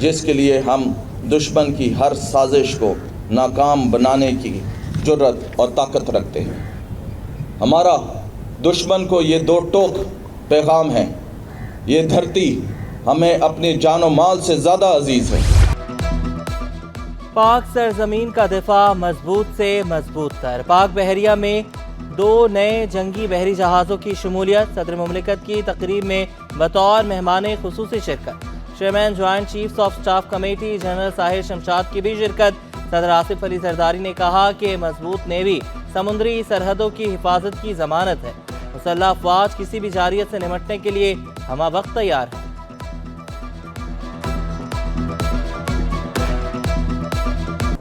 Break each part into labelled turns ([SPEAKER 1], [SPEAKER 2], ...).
[SPEAKER 1] جس کے لیے ہم دشمن کی ہر سازش کو ناکام بنانے کی جرت اور طاقت رکھتے ہیں۔ ہمارا دشمن کو یہ دو ٹوک پیغام ہے: یہ دھرتی ہمیں اپنی جان و مال سے زیادہ عزیز ہے۔
[SPEAKER 2] پاک سرزمین کا دفاع مضبوط سے مضبوط تر۔ پاک بحریہ میں 2 نئے جنگی بحری جہازوں کی شمولیت۔ صدر مملکت کی تقریب میں بطور مہمان خصوصی شرکت۔ Chairman joint chiefs of staff committee general Sahir Shamshad کی بھی شرکت۔ صدر آصف علی زرداری نے کہا کہ مضبوط نیوی سمندری سرحدوں کی حفاظت کی ضمانت ہے۔ مسلح افواج کسی بھی جارحیت سے نمٹنے کے لیے ہمہ وقت تیار ہیں۔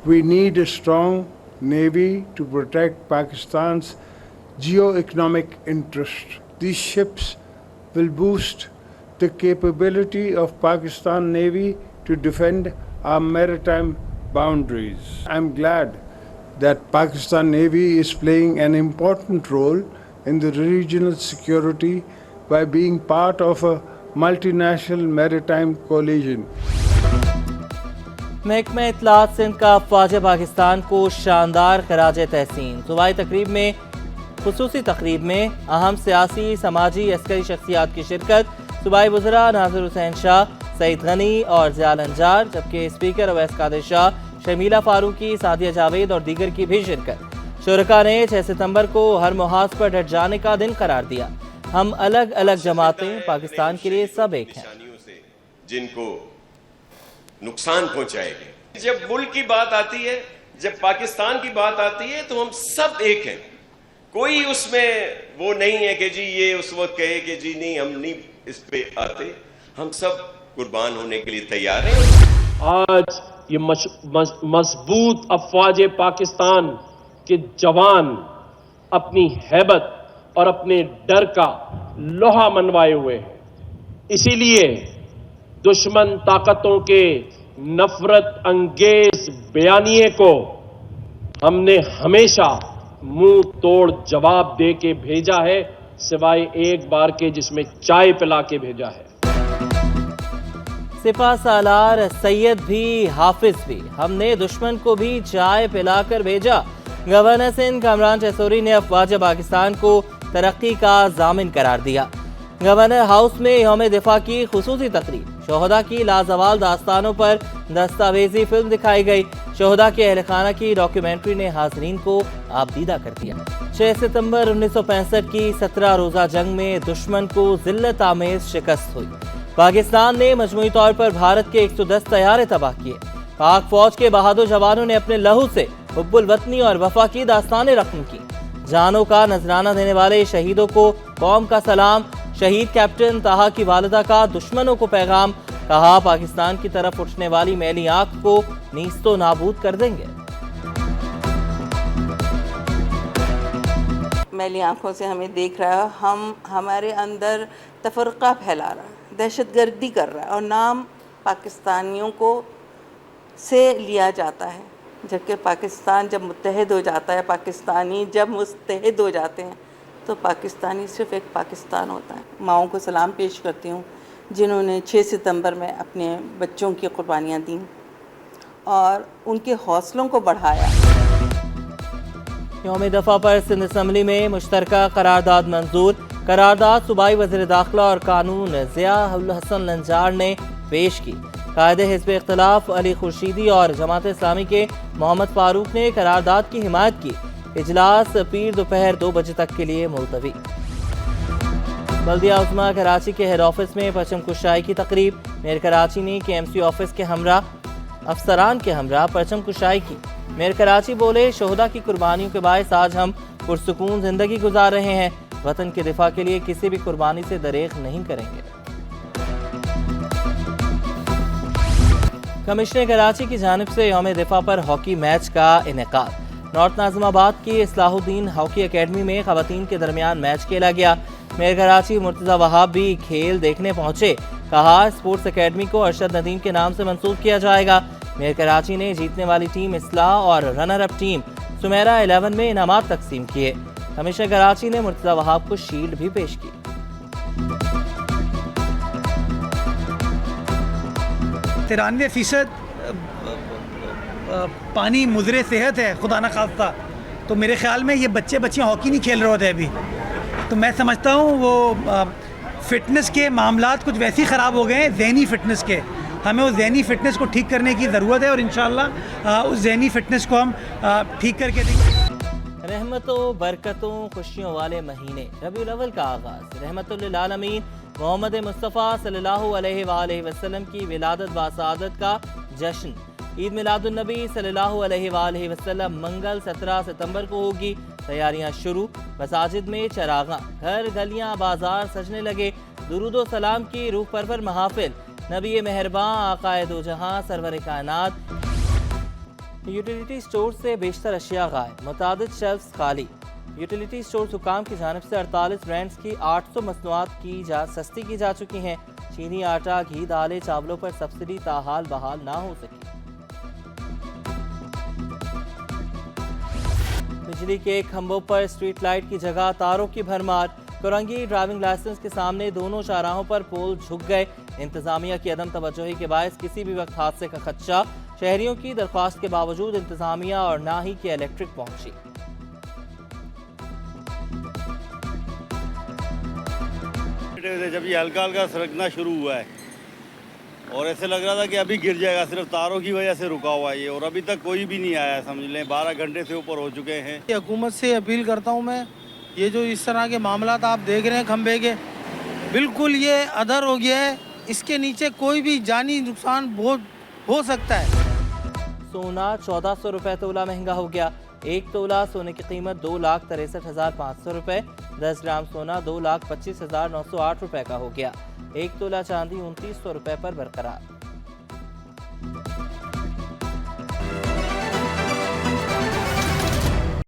[SPEAKER 3] We need a strong navy to protect Pakistan's geo-economic interest. These ships will boost the capability of Pakistan Navy to defend our maritime boundaries. I'm glad that Pakistan Navy is playing an important role in the regional security by being part of a multinational maritime coalition.
[SPEAKER 2] محکمہ اطلاعات سندھ کا افواج پاکستان کو شاندار خراج تحسین۔ صوبائی خصوصی تقریب میں اہم سیاسی، سماجی، عسکری شخصیات کی شرکت۔ صوبائی وزراء ناظر حسین شاہ، سعید غنی اور ضیاء الانجار، جبکہ اسپیکر اویس قادر شاہ، شمیلہ فاروقی، سعدیہ جاوید اور دیگر کی بھی شرکت۔ شرکاء نے 6 ستمبر کو ہر محاذ پر ڈٹ جانے کا دن قرار دیا۔ ہم الگ الگ جماعتیں پاکستان کے لیے سب ایک ہیں،
[SPEAKER 4] جن کو نقصان پہنچائے گے۔ جب ملک کی بات آتی ہے، جب پاکستان کی بات آتی ہے تو ہم سب ایک ہیں۔ کوئی اس میں وہ نہیں ہے کہ جی یہ اس وقت کہے کہ جی نہیں ہم نہیں اس پہ آتے۔ ہم سب قربان ہونے کے لیے تیار ہیں۔
[SPEAKER 5] آج یہ مضبوط افواج پاکستان کے جوان اپنی ہیبت اور اپنے ڈر کا لوہا منوائے ہوئے ہیں۔ اسی لیے دشمن طاقتوں کے نفرت انگیز بیانیے کو ہم نے ہمیشہ منہ توڑ جواب دے کے بھیجا ہے، سوائے ایک بار کے جس میں چائے پلا کے بھیجا ہے۔
[SPEAKER 2] سپہ سالار سید بھی حافظ بھی، ہم نے دشمن کو بھی چائے پلا کر بھیجا۔ گورنر سندھ کامران چیسوری نے افواج پاکستان کو ترقی کا ضامن قرار دیا۔ گورنر ہاؤس میں یوم دفاع کی خصوصی تقریب۔ شہداء کی لازوال داستانوں پر دستاویزی فلم دکھائی گئی۔ شہداء کے اہل خانہ کی ڈاکیومنٹری نے حاضرین کو آبدیدہ کر دیا۔ 6 ستمبر 1965 کی 17 روزہ جنگ میں دشمن کو ذلت آمیز شکست ہوئی۔ پاکستان نے مجموعی طور پر بھارت کے 110 طیارے تباہ کیے۔ پاک فوج کے بہادر جوانوں نے اپنے لہو سے حب الوطنی اور وفا کی داستانیں رقم کی۔ جانوں کا نذرانہ دینے والے شہیدوں کو قوم کا سلام۔ شہید کیپٹن طاہا کی والدہ کا دشمنوں کو پیغام، کہا پاکستان کی طرف اٹھنے والی میلی آنکھ کو نیست و نابود کر دیں گے۔
[SPEAKER 6] میلی آنکھوں سے ہمیں دیکھ رہا ہے، ہمارے اندر تفرقہ پھیلا رہا ہے، دہشت گردی کر رہا ہے، اور نام پاکستانیوں کو سے لیا جاتا ہے، جبکہ پاکستان جب متحد ہو جاتا ہے، پاکستانی جب متحد ہو جاتے ہیں تو پاکستانی صرف ایک پاکستان ہوتا ہے۔ ماؤں کو سلام پیش کرتی ہوں جنہوں نے 6 ستمبر میں اپنے بچوں کی قربانیاں دیں اور ان کے حوصلوں کو بڑھایا۔
[SPEAKER 2] یوم دفاع پر سندھ اسمبلی میں مشترکہ قرارداد منظور۔ قرارداد صوبائی وزیر داخلہ اور قانون ضیاء الحسن الانجار نے پیش کی۔ قائد حزب اختلاف علی خورشیدی اور جماعت اسلامی کے محمد فاروق نے قرارداد کی حمایت کی۔ اجلاس پیر دوپہر 2 بجے تک کے لیے ملتوی۔ بلدیہ عظمیٰ کراچی کے ہیڈ آفس میں پرچم کشائی کی تقریب۔ میئر کراچی نے KMC آفس کے ہمراہ افسران کے ہمراہ پرچم کشائی کی۔ میئر کراچی بولے، شہداء کی قربانیوں کے باعث آج ہم پرسکون زندگی گزار رہے ہیں، وطن کے دفاع کے لیے کسی بھی قربانی سے دریغ نہیں کریں گے۔ کمشنر کراچی کی جانب سے یوم دفاع پر ہاکی میچ کا انعقاد۔ نارتھ ناظم آباد کی اصلاح الدین ہاکی اکیڈمی میں خواتین کے درمیان میچ کھیلا گیا۔ میئر کراچی مرتضی وہاب بھی کھیل دیکھنے پہنچے، کہا اسپورٹس اکیڈمی کو ارشد ندیم کے نام سے منسوب کیا جائے گا۔ میئر کراچی نے جیتنے والی ٹیم اصلاح اور رنر اپ ٹیم سمیرہ 11 میں انعامات تقسیم کیے۔ کمشنر کراچی نے مرتضی وہاب کو شیلڈ بھی پیش کی۔
[SPEAKER 7] 93% پانی مضر صحت ہے خدا نخواستہ، تو میرے خیال میں یہ بچیاں ہاکی نہیں کھیل رہے ہوتے ابھی. تو میں سمجھتا ہوں وہ فٹنس کے معاملات کچھ ویسے ہی خراب ہو گئے ہیں، ذہنی فٹنس کے. ہمیں اس ذہنی فٹنس کو ٹھیک کرنے کی ضرورت ہے، اور انشاءاللہ اس ذہنی فٹنس کو ہم ٹھیک کر کے دیں گے.
[SPEAKER 2] رحمتوں، برکتوں، خوشیوں والے مہینے ربیع الاول کا آغاز، رحمت للعالمین محمد مصطفیٰ صلی اللہ علیہ وآلہ وسلم کی ولادت باسعادت کا جشن. عید میلاد النبی صلی اللہ علیہ وآلہ وسلم منگل 17 ستمبر کو ہوگی. تیاریاں شروع، مساجد میں چراغاں، گھر گلیاں بازار سجنے لگے. درود و سلام کی روح پرور محافل، نبی مہرباں آقائے دو جہاں سرور کائنات. یوٹیلیٹی سٹور سے بیشتر اشیاء غائب، متعدد شیلفز خالی. یوٹیلیٹی سٹورز حکام کی جانب سے 48 برانڈز کی 800 مصنوعات سستی کی جا چکی ہیں. چینی، آٹا، گھی، دالیں، چاولوں پر سبسڈی تاحال بحال نہ ہو سکی. بجلی کے کھمبوں پر اسٹریٹ لائٹ کی جگہ تاروں کی بھرمار. کورنگی ڈرائیونگ لائسنس کے سامنے دونوں شاہراہوں پر پول جھک گئے. انتظامیہ کی عدم توجہی کے باعث کسی بھی وقت حادثے کا خدشہ. شہریوں کی درخواست کے باوجود انتظامیہ اور نہ ہی کی الیکٹرک پہنچی.
[SPEAKER 8] جب یہ ہلکا ہلکا سرکنا شروع ہوا ہے اور ایسے لگ رہا تھا کہ ابھی گر جائے گا، صرف تاروں کی وجہ سے رکا ہوا ہے یہ، اور ابھی تک کوئی بھی نہیں آیا ہے. سمجھ لیں 12 گھنٹے سے اوپر ہو چکے ہیں.
[SPEAKER 9] حکومت سے اپیل کرتا ہوں میں، یہ جو اس طرح کے معاملات آپ دیکھ رہے ہیں کھمبے کے، بالکل یہ ادھر ہو گیا ہے. اس کے نیچے کوئی بھی جانی نقصان ہو سکتا ہے.
[SPEAKER 2] سونا 1400 روپے تولہ مہنگا ہو گیا. 1 تولہ سونے کی قیمت 2,63,500 روپے. 10 گرام سونا 2,25,908 روپے کا ہو گیا. 1 تولہ چاندی 2,900 روپے پر برقرار.